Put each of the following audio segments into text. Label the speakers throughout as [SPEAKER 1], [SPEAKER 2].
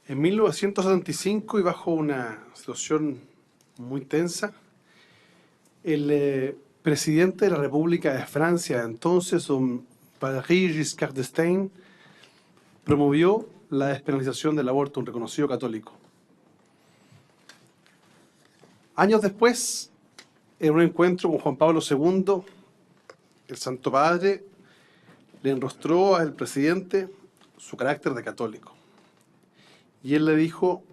[SPEAKER 1] En 1975, y bajo una situación muy tensa, el presidente de la República de Francia, entonces, don Valéry Giscard d'Estaing, promovió la despenalización del aborto, un reconocido católico. Años después, en un encuentro con Juan Pablo II, el Santo Padre le enrostró al presidente su carácter de católico. Y él le dijo: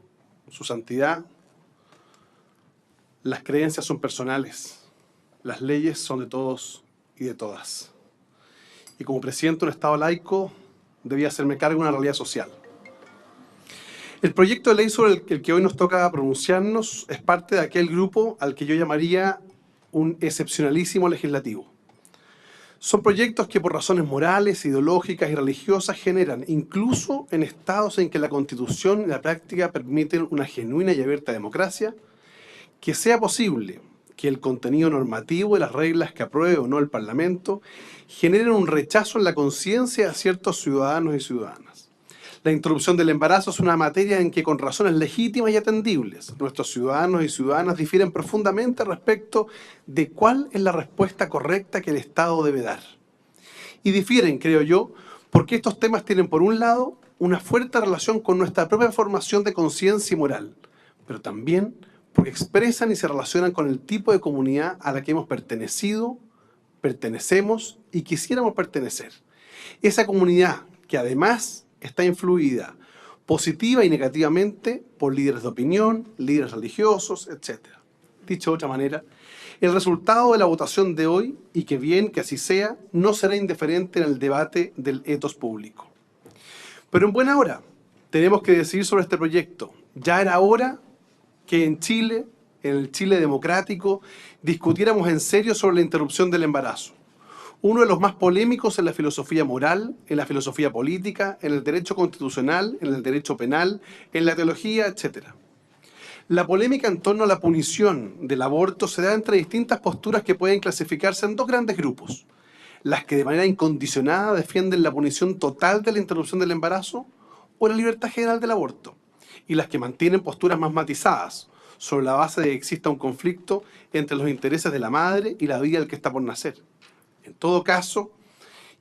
[SPEAKER 1] Su Santidad, las creencias son personales, las leyes son de todos y de todas. Y como presidente de un Estado laico, debía hacerme cargo de una realidad social. El proyecto de ley sobre el que hoy nos toca pronunciarnos es parte de aquel grupo al que yo llamaría un excepcionalísimo legislativo. Son proyectos que por razones morales, ideológicas y religiosas generan, incluso en estados en que la Constitución y la práctica permiten una genuina y abierta democracia, que sea posible que el contenido normativo y las reglas que apruebe o no el Parlamento generen un rechazo en la conciencia de ciertos ciudadanos y ciudadanas. La interrupción del embarazo es una materia en que, con razones legítimas y atendibles, nuestros ciudadanos y ciudadanas difieren profundamente respecto de cuál es la respuesta correcta que el Estado debe dar. Y difieren, creo yo, porque estos temas tienen, por un lado, una fuerte relación con nuestra propia formación de conciencia y moral, pero también porque expresan y se relacionan con el tipo de comunidad a la que hemos pertenecido, pertenecemos y quisiéramos pertenecer. Esa comunidad que además está influida positiva y negativamente por líderes de opinión, líderes religiosos, etc. Dicho de otra manera, el resultado de la votación de hoy, y que bien que así sea, no será indiferente en el debate del etos público. Pero en buena hora tenemos que decidir sobre este proyecto. Ya era hora que en Chile, en el Chile democrático, discutiéramos en serio sobre la interrupción del embarazo. Uno de los más polémicos en la filosofía moral, en la filosofía política, en el derecho constitucional, en el derecho penal, en la teología, etc. La polémica en torno a la punición del aborto se da entre distintas posturas que pueden clasificarse en dos grandes grupos: las que de manera incondicionada defienden la punición total de la interrupción del embarazo o la libertad general del aborto, y las que mantienen posturas más matizadas, sobre la base de que exista un conflicto entre los intereses de la madre y la vida del que está por nacer. En todo caso,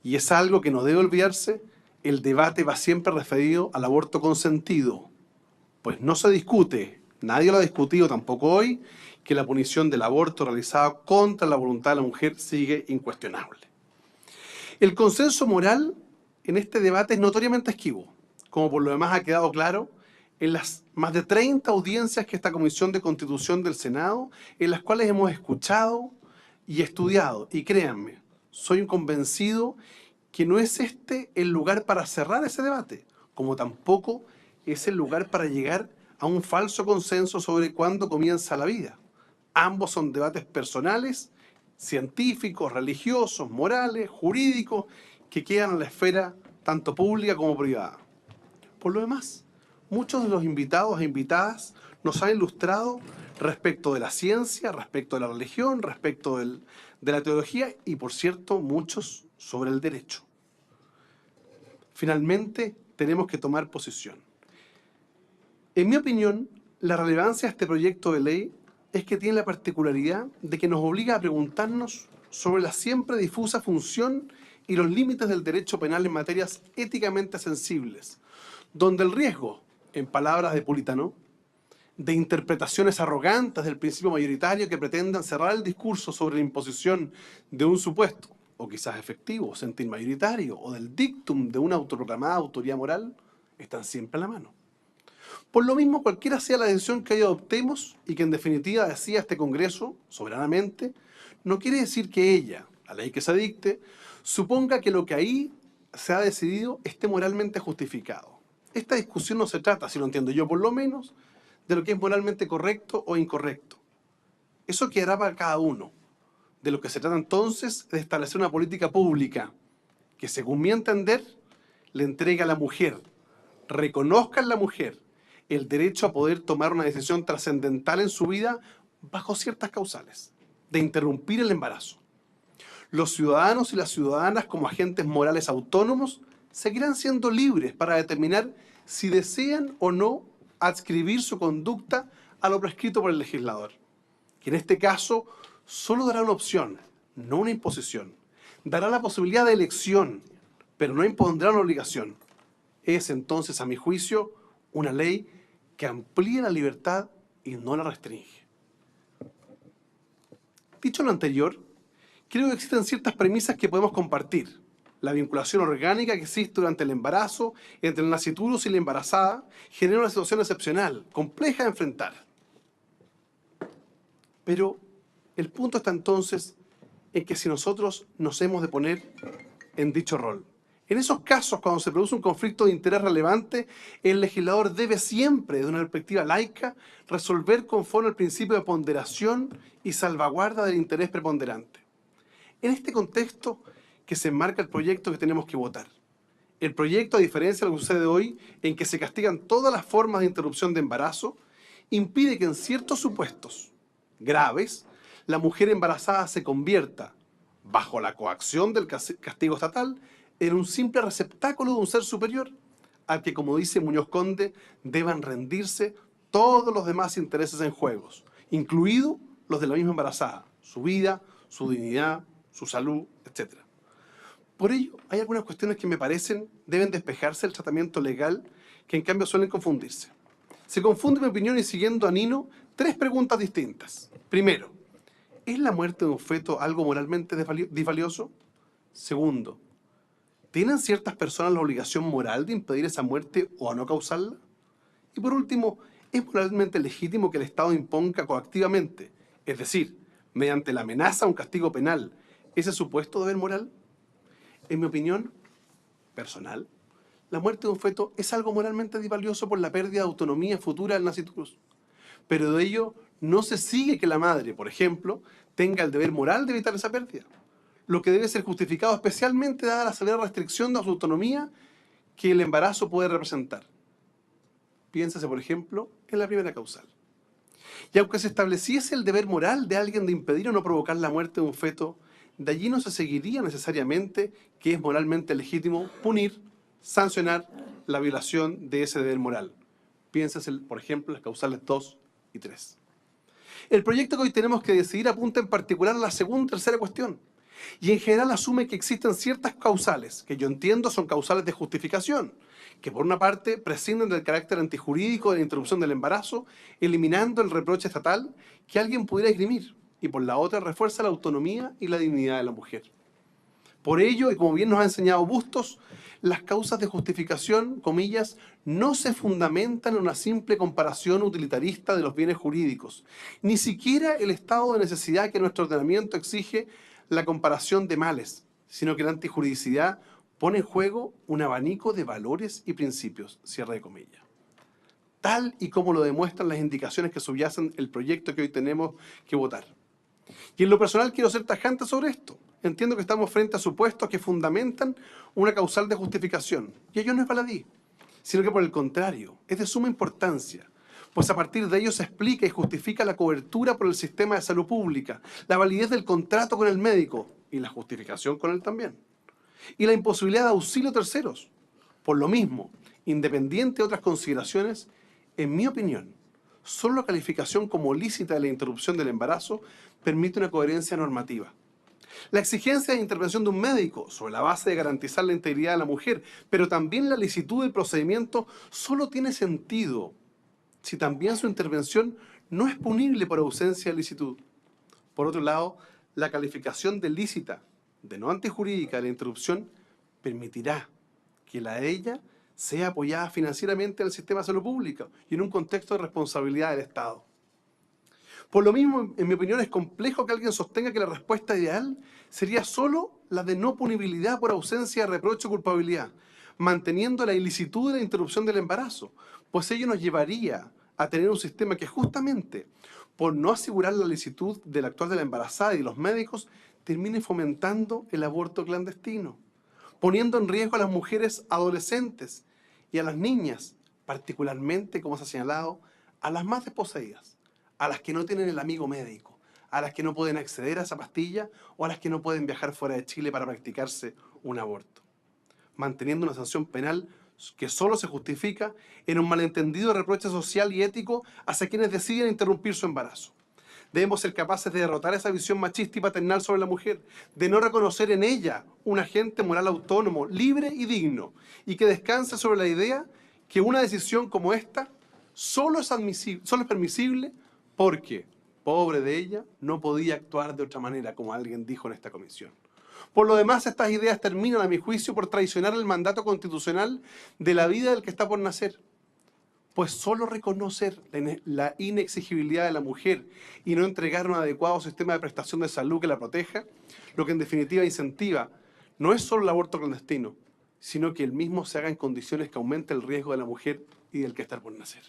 [SPEAKER 1] y es algo que no debe olvidarse, el debate va siempre referido al aborto consentido, pues no se discute, nadie lo ha discutido tampoco hoy, que la punición del aborto realizado contra la voluntad de la mujer sigue incuestionable. El consenso moral en este debate es notoriamente esquivo, como por lo demás ha quedado claro en las más de 30 audiencias que esta Comisión de Constitución del Senado, en las cuales hemos escuchado y estudiado. Y créanme, soy un convencido que no es este el lugar para cerrar ese debate, como tampoco es el lugar para llegar a un falso consenso sobre cuándo comienza la vida. Ambos son debates personales, científicos, religiosos, morales, jurídicos, que quedan en la esfera tanto pública como privada. Por lo demás, muchos de los invitados e invitadas nos han ilustrado respecto de la ciencia, respecto de la religión, respecto de la teología y, por cierto, muchos sobre el derecho. Finalmente, tenemos que tomar posición. En mi opinión, la relevancia de este proyecto de ley es que tiene la particularidad de que nos obliga a preguntarnos sobre la siempre difusa función y los límites del derecho penal en materias éticamente sensibles, donde el riesgo, en palabras de Puritano, de interpretaciones arrogantes del principio mayoritario que pretendan cerrar el discurso sobre la imposición de un supuesto, o quizás efectivo, sentir mayoritario, o del dictum de una autoproclamada autoridad moral, están siempre a la mano. Por lo mismo, cualquiera sea la decisión que hoy adoptemos, y que en definitiva decida este Congreso, soberanamente, no quiere decir que ella, la ley que se dicte, suponga que lo que ahí se ha decidido esté moralmente justificado. Esta discusión no se trata, si lo entiendo yo por lo menos, de lo que es moralmente correcto o incorrecto. Eso quedará para cada uno. De lo que se trata entonces es de establecer una política pública que, según mi entender, le entregue a la mujer, reconozca en la mujer el derecho a poder tomar una decisión trascendental en su vida bajo ciertas causales, de interrumpir el embarazo. Los ciudadanos y las ciudadanas, como agentes morales autónomos, seguirán siendo libres para determinar si desean o no adscribir su conducta a lo prescrito por el legislador, que en este caso solo dará una opción, no una imposición. Dará la posibilidad de elección, pero no impondrá una obligación. Es entonces, a mi juicio, una ley que amplía la libertad y no la restringe. Dicho lo anterior, creo que existen ciertas premisas que podemos compartir. La vinculación orgánica que existe durante el embarazo entre el nasciturus y la embarazada genera una situación excepcional, compleja de enfrentar. Pero el punto está entonces en que si nosotros nos hemos de poner en dicho rol. En esos casos, cuando se produce un conflicto de interés relevante, el legislador debe siempre, desde una perspectiva laica, resolver conforme al principio de ponderación y salvaguarda del interés preponderante. En este contexto que se enmarca el proyecto que tenemos que votar. El proyecto, a diferencia de lo que sucede hoy, en que se castigan todas las formas de interrupción de embarazo, impide que en ciertos supuestos graves, la mujer embarazada se convierta, bajo la coacción del castigo estatal, en un simple receptáculo de un ser superior, al que, como dice Muñoz Conde, deban rendirse todos los demás intereses en juegos, incluidos los de la misma embarazada, su vida, su dignidad, su salud, etc. Por ello, hay algunas cuestiones que me parecen deben despejarse del tratamiento legal, que en cambio suelen confundirse. Se confunde, en mi opinión, y siguiendo a Nino, tres preguntas distintas. Primero, ¿es la muerte de un feto algo moralmente disvalioso? Segundo, ¿tienen ciertas personas la obligación moral de impedir esa muerte o a no causarla? Y por último, ¿es moralmente legítimo que el Estado imponga coactivamente, es decir, mediante la amenaza a un castigo penal, ese supuesto deber moral? En mi opinión personal, la muerte de un feto es algo moralmente disvalioso por la pérdida de autonomía futura del nasciturus. Pero de ello no se sigue que la madre, por ejemplo, tenga el deber moral de evitar esa pérdida, lo que debe ser justificado especialmente dada la severa restricción de su autonomía que el embarazo puede representar. Piénsase, por ejemplo, en la primera causal. Y aunque se estableciese el deber moral de alguien de impedir o no provocar la muerte de un feto, de allí no se seguiría necesariamente que es moralmente legítimo punir, sancionar la violación de ese deber moral. Piénsase, por ejemplo, en las causales 2 y 3. El proyecto que hoy tenemos que decidir apunta en particular a la segunda y tercera cuestión, y en general asume que existen ciertas causales, que yo entiendo son causales de justificación, que por una parte prescinden del carácter antijurídico de la interrupción del embarazo, eliminando el reproche estatal que alguien pudiera esgrimir, y por la otra refuerza la autonomía y la dignidad de la mujer. Por ello, y como bien nos ha enseñado Bustos, las causas de justificación, comillas, no se fundamentan en una simple comparación utilitarista de los bienes jurídicos. Ni siquiera el estado de necesidad que nuestro ordenamiento exige la comparación de males, sino que la antijuridicidad pone en juego un abanico de valores y principios, cierre de comillas. Tal y como lo demuestran las indicaciones que subyacen el proyecto que hoy tenemos que votar. Y en lo personal quiero ser tajante sobre esto. Entiendo que estamos frente a supuestos que fundamentan una causal de justificación. Y ello no es baladí, sino que por el contrario, es de suma importancia, pues a partir de ello se explica y justifica la cobertura por el sistema de salud pública, la validez del contrato con el médico y la justificación con él también, y la imposibilidad de auxilio a terceros. Por lo mismo, independiente de otras consideraciones, en mi opinión, solo la calificación como lícita de la interrupción del embarazo permite una coherencia normativa. La exigencia de intervención de un médico sobre la base de garantizar la integridad de la mujer, pero también la licitud del procedimiento, solo tiene sentido si también su intervención no es punible por ausencia de licitud. Por otro lado, la calificación de lícita, de no antijurídica de la interrupción, permitirá que la de ella sea apoyada financieramente en el sistema de salud pública y en un contexto de responsabilidad del Estado. Por lo mismo, en mi opinión, es complejo que alguien sostenga que la respuesta ideal sería solo la de no punibilidad por ausencia de reproche o culpabilidad, manteniendo la ilicitud de la interrupción del embarazo, pues ello nos llevaría a tener un sistema que justamente, por no asegurar la licitud del actuar de la embarazada y de los médicos, termine fomentando el aborto clandestino, poniendo en riesgo a las mujeres adolescentes y a las niñas, particularmente, como se ha señalado, a las más desposeídas, a las que no tienen el amigo médico, a las que no pueden acceder a esa pastilla o a las que no pueden viajar fuera de Chile para practicarse un aborto, manteniendo una sanción penal que solo se justifica en un malentendido reproche social y ético hacia quienes deciden interrumpir su embarazo. Debemos ser capaces de derrotar esa visión machista y paternal sobre la mujer, de no reconocer en ella un agente moral autónomo, libre y digno, y que descanse sobre la idea que una decisión como esta solo es permisible porque, pobre de ella, no podía actuar de otra manera, como alguien dijo en esta comisión. Por lo demás, estas ideas terminan, a mi juicio, por traicionar el mandato constitucional de la vida del que está por nacer. Pues solo reconocer la inexigibilidad de la mujer y no entregar un adecuado sistema de prestación de salud que la proteja, lo que en definitiva incentiva no es solo el aborto clandestino, sino que el mismo se haga en condiciones que aumenten el riesgo de la mujer y del que está por nacer.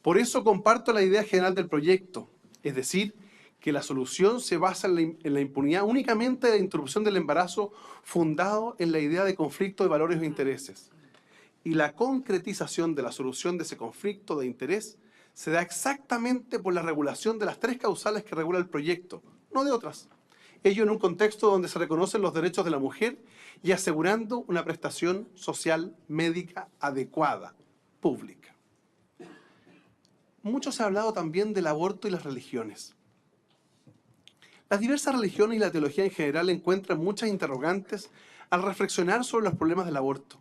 [SPEAKER 1] Por eso comparto la idea general del proyecto, es decir, que la solución se basa en la impunidad únicamente de la interrupción del embarazo fundado en la idea de conflicto de valores o intereses. Y la concretización de la solución de ese conflicto de interés se da exactamente por la regulación de las 3 causales que regula el proyecto, no de otras. Ello en un contexto donde se reconocen los derechos de la mujer y asegurando una prestación social médica adecuada, pública. Mucho se ha hablado también del aborto y las religiones. Las diversas religiones y la teología en general encuentran muchas interrogantes al reflexionar sobre los problemas del aborto.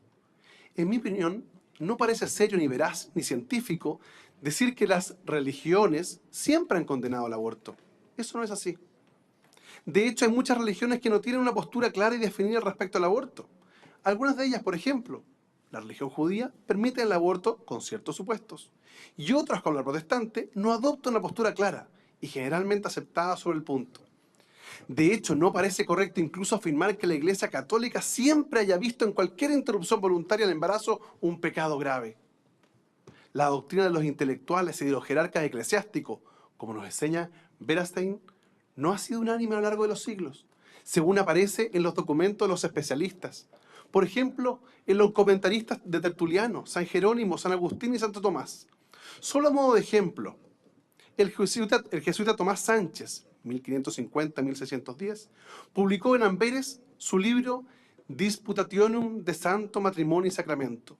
[SPEAKER 1] En mi opinión, no parece serio ni veraz ni científico decir que las religiones siempre han condenado el aborto. Eso no es así. De hecho, hay muchas religiones que no tienen una postura clara y definida respecto al aborto. Algunas de ellas, por ejemplo, la religión judía permite el aborto con ciertos supuestos. Y otras, como la protestante, no adoptan una postura clara y generalmente aceptada sobre el punto. De hecho, no parece correcto incluso afirmar que la Iglesia Católica siempre haya visto en cualquier interrupción voluntaria del embarazo un pecado grave. La doctrina de los intelectuales y de los jerarcas eclesiásticos, como nos enseña Bernstein, no ha sido unánime a lo largo de los siglos, según aparece en los documentos de los especialistas. Por ejemplo, en los comentaristas de Tertuliano, San Jerónimo, San Agustín y Santo Tomás. Solo a modo de ejemplo, el jesuita Tomás Sánchez, 1550-1610, publicó en Amberes su libro Disputationum de Santo Matrimonio y Sacramento,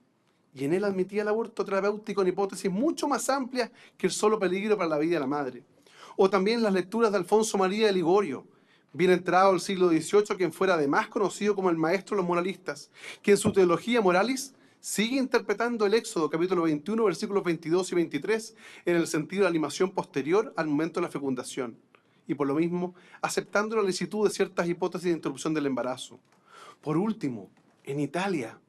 [SPEAKER 1] y en él admitía el aborto terapéutico en hipótesis mucho más amplias que el solo peligro para la vida de la madre. O también las lecturas de Alfonso María de Ligorio, bien entrado al siglo XVIII, quien fuera además conocido como el maestro de los moralistas, que en su teología Moralis sigue interpretando el Éxodo, capítulo 21, versículos 22 y 23, en el sentido de la animación posterior al momento de la fecundación, y por lo mismo aceptando la licitud de ciertas hipótesis de interrupción del embarazo. Por último, en Italia,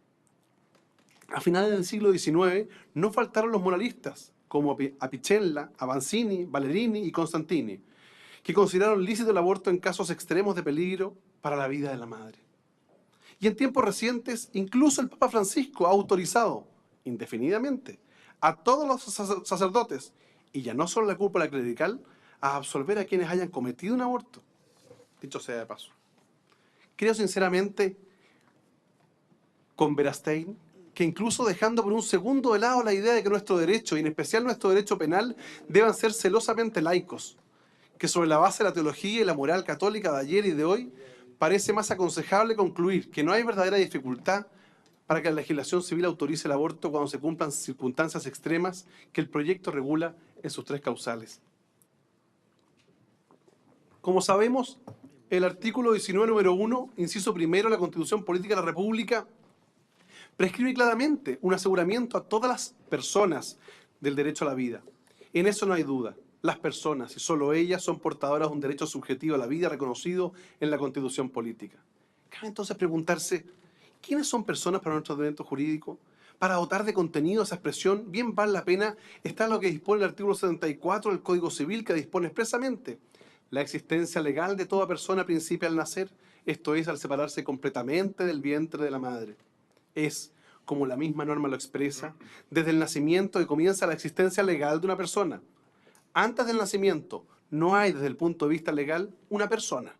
[SPEAKER 1] a finales del siglo XIX, no faltaron los moralistas, como Apicella, Avanzini, Valerini y Constantini, que consideraron lícito el aborto en casos extremos de peligro para la vida de la madre. Y en tiempos recientes, incluso el Papa Francisco ha autorizado, indefinidamente, a todos los sacerdotes, y ya no solo la cúpula clerical, a absolver a quienes hayan cometido un aborto. Dicho sea de paso. Creo sinceramente, con Bernstein, que incluso dejando por un segundo de lado la idea de que nuestro derecho, y en especial nuestro derecho penal, deban ser celosamente laicos, que sobre la base de la teología y la moral católica de ayer y de hoy, parece más aconsejable concluir que no hay verdadera dificultad para que la legislación civil autorice el aborto cuando se cumplan circunstancias extremas que el proyecto regula en sus 3 causales. Como sabemos, el artículo 19, número 1, inciso primero de la Constitución Política de la República, prescribe claramente un aseguramiento a todas las personas del derecho a la vida. En eso no hay duda. Las personas, y solo ellas, son portadoras de un derecho subjetivo a la vida reconocido en la Constitución Política. Cabe entonces preguntarse, ¿quiénes son personas para nuestro ordenamiento jurídico? Para dotar de contenido a esa expresión, bien vale la pena está lo que dispone el artículo 74 del Código Civil, que dispone expresamente la existencia legal de toda persona principia al nacer, esto es, al separarse completamente del vientre de la madre. Es, como la misma norma lo expresa, desde el nacimiento que comienza la existencia legal de una persona. Antes del nacimiento no hay, desde el punto de vista legal, una persona.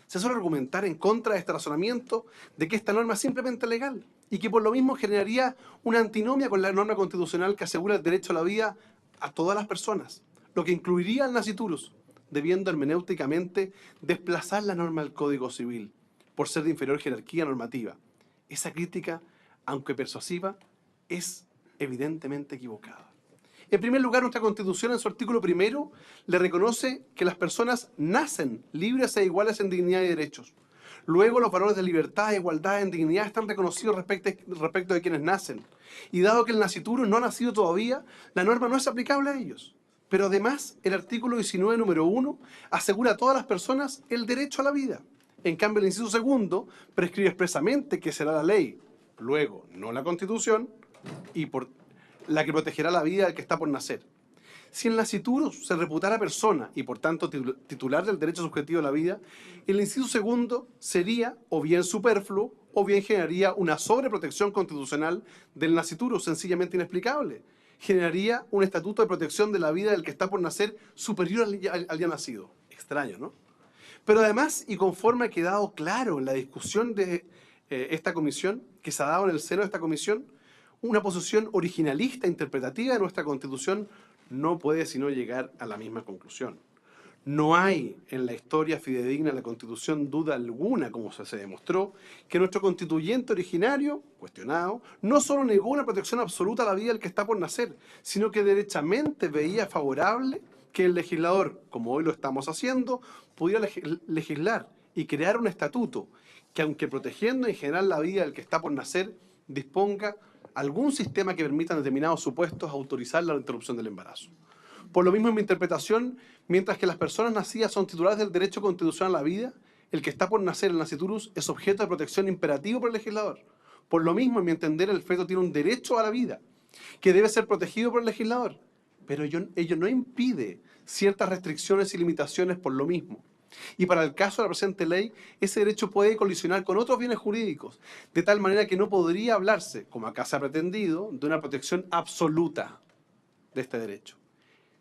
[SPEAKER 1] Se suele argumentar en contra de este razonamiento de que esta norma es simplemente legal y que por lo mismo generaría una antinomia con la norma constitucional que asegura el derecho a la vida a todas las personas, lo que incluiría al nasciturus, debiendo hermenéuticamente desplazar la norma del Código Civil por ser de inferior jerarquía normativa. Esa crítica aunque persuasiva, es evidentemente equivocada. En primer lugar, nuestra Constitución en su artículo 1 le reconoce que las personas nacen libres e iguales en dignidad y derechos. Luego, los valores de libertad, igualdad e dignidad están reconocidos respecto de quienes nacen. Y dado que el nasciturus no ha nacido todavía, la norma no es aplicable a ellos. Pero además, el artículo 19, número 1, asegura a todas las personas el derecho a la vida. En cambio, el inciso 2 prescribe expresamente que será la ley, luego no la Constitución, y por la que protegerá la vida del que está por nacer. Si el nasciturus se reputara persona y por tanto titular del derecho subjetivo a la vida, el inciso 2 sería o bien superfluo o bien generaría una sobreprotección constitucional del nasciturus sencillamente inexplicable. Generaría un estatuto de protección de la vida del que está por nacer superior al ya nacido. Extraño, ¿no? Pero además, y conforme ha quedado claro en la discusión de esta comisión, que se ha dado en el seno de esta comisión, una posición originalista interpretativa de nuestra Constitución no puede sino llegar a la misma conclusión. No hay en la historia fidedigna de la Constitución duda alguna, como se demostró, que nuestro constituyente originario, cuestionado, no solo negó una protección absoluta a la vida del que está por nacer, sino que derechamente veía favorable que el legislador, como hoy lo estamos haciendo, pudiera legislar y crear un estatuto que, aunque protegiendo en general la vida del que está por nacer, disponga algún sistema que permita en determinados supuestos autorizar la interrupción del embarazo. Por lo mismo, en mi interpretación, mientras que las personas nacidas son titulares del derecho constitucional a la vida, el que está por nacer, el nasciturus, es objeto de protección imperativo por el legislador. Por lo mismo, en mi entender, el feto tiene un derecho a la vida, que debe ser protegido por el legislador, pero ello no impide ciertas restricciones y limitaciones por lo mismo. Y para el caso de la presente ley, ese derecho puede colisionar con otros bienes jurídicos, de tal manera que no podría hablarse, como acá se ha pretendido, de una protección absoluta de este derecho.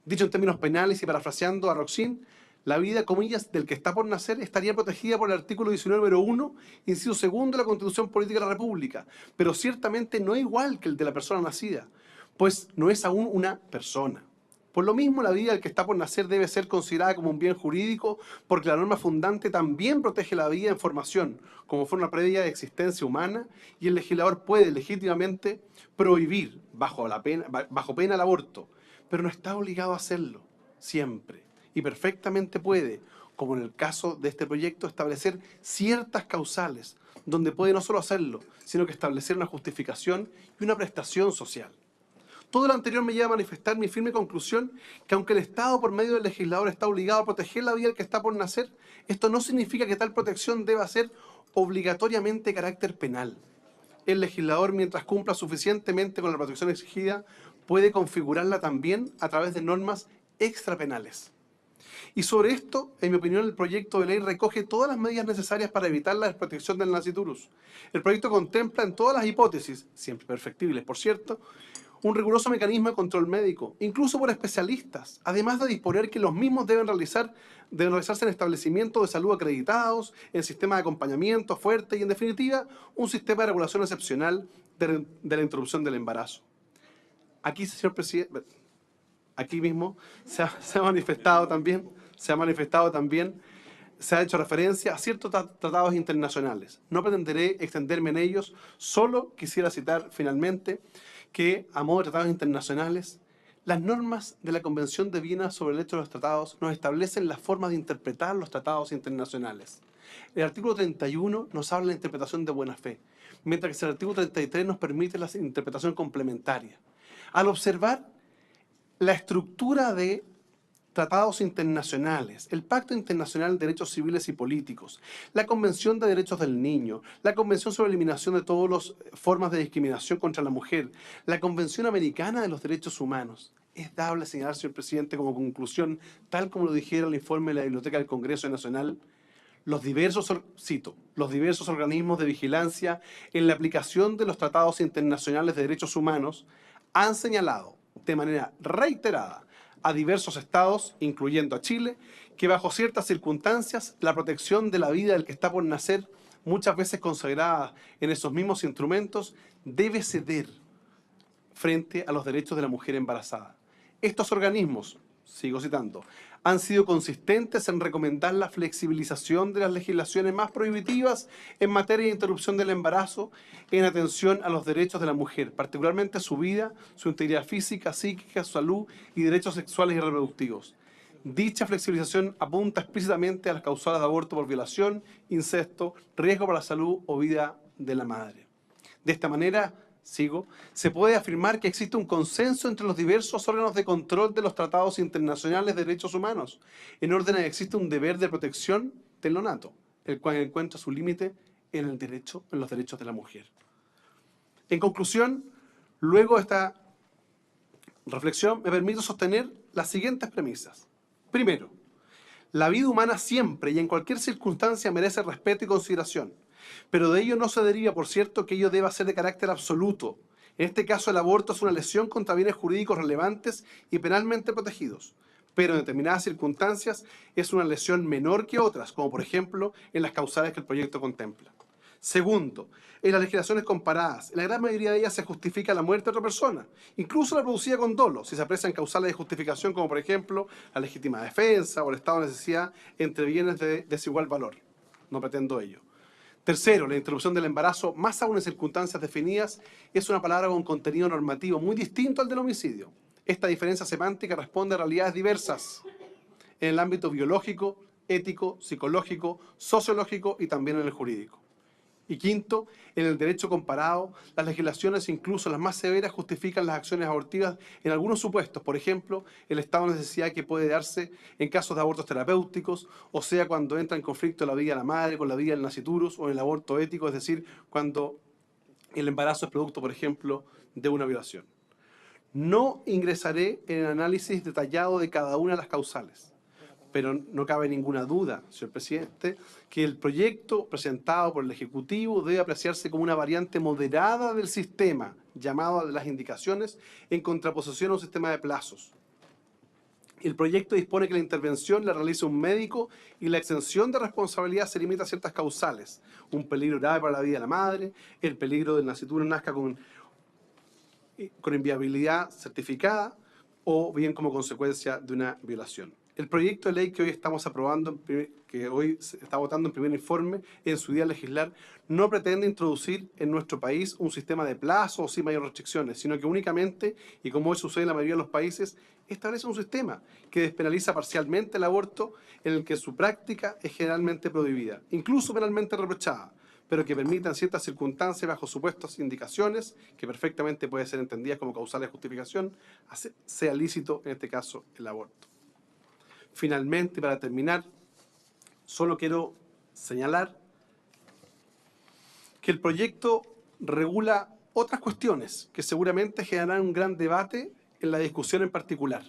[SPEAKER 1] Dicho en términos penales y parafraseando a Roxin, la vida, comillas, del que está por nacer estaría protegida por el artículo 19, número 1, inciso 2 de la Constitución Política de la República, pero ciertamente no igual que el de la persona nacida, pues no es aún una persona. Por lo mismo, la vida del que está por nacer debe ser considerada como un bien jurídico porque la norma fundante también protege la vida en formación como forma previa de existencia humana y el legislador puede legítimamente prohibir bajo pena el aborto, pero no está obligado a hacerlo siempre y perfectamente puede, como en el caso de este proyecto, establecer ciertas causales donde puede no solo hacerlo, sino que establecer una justificación y una prestación social. Todo lo anterior me lleva a manifestar mi firme conclusión que aunque el Estado por medio del legislador está obligado a proteger la vida del que está por nacer, esto no significa que tal protección deba ser obligatoriamente de carácter penal. El legislador, mientras cumpla suficientemente con la protección exigida, puede configurarla también a través de normas extrapenales. Y sobre esto, en mi opinión, el proyecto de ley recoge todas las medidas necesarias para evitar la desprotección del nasciturus. El proyecto contempla en todas las hipótesis, siempre perfectibles por cierto, un riguroso mecanismo de control médico, incluso por especialistas, además de disponer que los mismos deben realizarse en establecimientos de salud acreditados, en sistemas de acompañamiento fuerte y, en definitiva, un sistema de regulación excepcional de la interrupción del embarazo. Aquí, señor presidente, aquí mismo se ha manifestado también, se ha hecho referencia a ciertos tratados internacionales. No pretenderé extenderme en ellos, solo quisiera citar finalmente que, a modo de tratados internacionales, las normas de la Convención de Viena sobre el derecho de los tratados nos establecen las formas de interpretar los tratados internacionales. El artículo 31 nos habla de la interpretación de buena fe, mientras que el artículo 33 nos permite la interpretación complementaria. Al observar la estructura de tratados internacionales, el Pacto Internacional de Derechos Civiles y Políticos, la Convención de Derechos del Niño, la Convención sobre Eliminación de todas las formas de discriminación contra la mujer, la Convención Americana de los Derechos Humanos. Es dable señalar, señor presidente, como conclusión, tal como lo dijera el informe de la Biblioteca del Congreso Nacional, los diversos organismos de vigilancia en la aplicación de los tratados internacionales de derechos humanos han señalado de manera reiterada a diversos estados, incluyendo a Chile, que bajo ciertas circunstancias la protección de la vida del que está por nacer, muchas veces consagrada en esos mismos instrumentos, debe ceder frente a los derechos de la mujer embarazada. Estos organismos, sigo citando, han sido consistentes en recomendar la flexibilización de las legislaciones más prohibitivas en materia de interrupción del embarazo en atención a los derechos de la mujer, particularmente su vida, su integridad física, psíquica, su salud y derechos sexuales y reproductivos. Dicha flexibilización apunta explícitamente a las causales de aborto por violación, incesto, riesgo para la salud o vida de la madre. De esta manera, se puede afirmar que existe un consenso entre los diversos órganos de control de los tratados internacionales de derechos humanos, en orden a que existe un deber de protección del neonato, el cual encuentra su límite en los derechos de la mujer. En conclusión, luego de esta reflexión, me permito sostener las siguientes premisas. Primero, la vida humana siempre y en cualquier circunstancia merece respeto y consideración, pero de ello no se deriva, por cierto, que ello deba ser de carácter absoluto. En este caso, el aborto es una lesión contra bienes jurídicos relevantes y penalmente protegidos, pero en determinadas circunstancias es una lesión menor que otras, como por ejemplo en las causales que el proyecto contempla. Segundo, en las legislaciones comparadas, en la gran mayoría de ellas se justifica la muerte de otra persona, incluso la producida con dolo, si se aprecian causales de justificación como por ejemplo la legítima defensa o el estado de necesidad entre bienes de desigual valor. No pretendo ello. Tercero, la interrupción del embarazo, más aún en circunstancias definidas, es una palabra con contenido normativo muy distinto al del homicidio. Esta diferencia semántica responde a realidades diversas en el ámbito biológico, ético, psicológico, sociológico y también en el jurídico. Y quinto, en el derecho comparado, las legislaciones, incluso las más severas, justifican las acciones abortivas en algunos supuestos. Por ejemplo, el estado de necesidad que puede darse en casos de abortos terapéuticos, o sea, cuando entra en conflicto la vida de la madre con la vida del naciturus, o en el aborto ético, es decir, cuando el embarazo es producto, por ejemplo, de una violación. No ingresaré en el análisis detallado de cada una de las causales, pero no cabe ninguna duda, señor presidente, que el proyecto presentado por el Ejecutivo debe apreciarse como una variante moderada del sistema, llamado a las indicaciones, en contraposición a un sistema de plazos. El proyecto dispone que la intervención la realice un médico y la exención de responsabilidad se limita a ciertas causales. Un peligro grave para la vida de la madre, el peligro del nascituro nazca con inviabilidad certificada o bien como consecuencia de una violación. El proyecto de ley que hoy estamos aprobando, que hoy se está votando en primer informe, en su día legislar, no pretende introducir en nuestro país un sistema de plazos o sin mayores restricciones, sino que únicamente, y como hoy sucede en la mayoría de los países, establece un sistema que despenaliza parcialmente el aborto en el que su práctica es generalmente prohibida, incluso penalmente reprochada, pero que permita en ciertas circunstancias, bajo supuestas indicaciones, que perfectamente pueden ser entendidas como causales de justificación, sea lícito, en este caso, el aborto. Finalmente, para terminar, solo quiero señalar que el proyecto regula otras cuestiones que seguramente generarán un gran debate en la discusión en particular.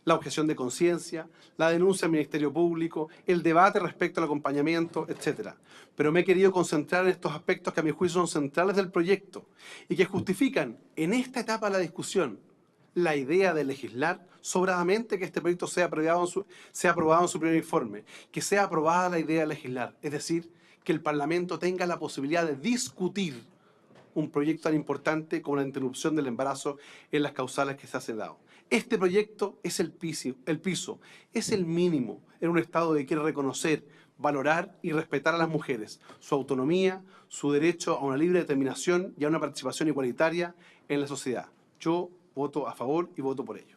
[SPEAKER 1] La objeción de conciencia, la denuncia al Ministerio Público, el debate respecto al acompañamiento, etc. Pero me he querido concentrar en estos aspectos que a mi juicio son centrales del proyecto y que justifican en esta etapa de la discusión la idea de legislar sobradamente que este proyecto sea aprobado en su primer informe, que sea aprobada la idea de legislar, es decir, que el Parlamento tenga la posibilidad de discutir un proyecto tan importante como la interrupción del embarazo en las causales que se hacen dado. Este proyecto es el piso, es el mínimo en un Estado que quiere reconocer, valorar y respetar a las mujeres, su autonomía, su derecho a una libre determinación y a una participación igualitaria en la sociedad. Yo voto a favor y voto por ello.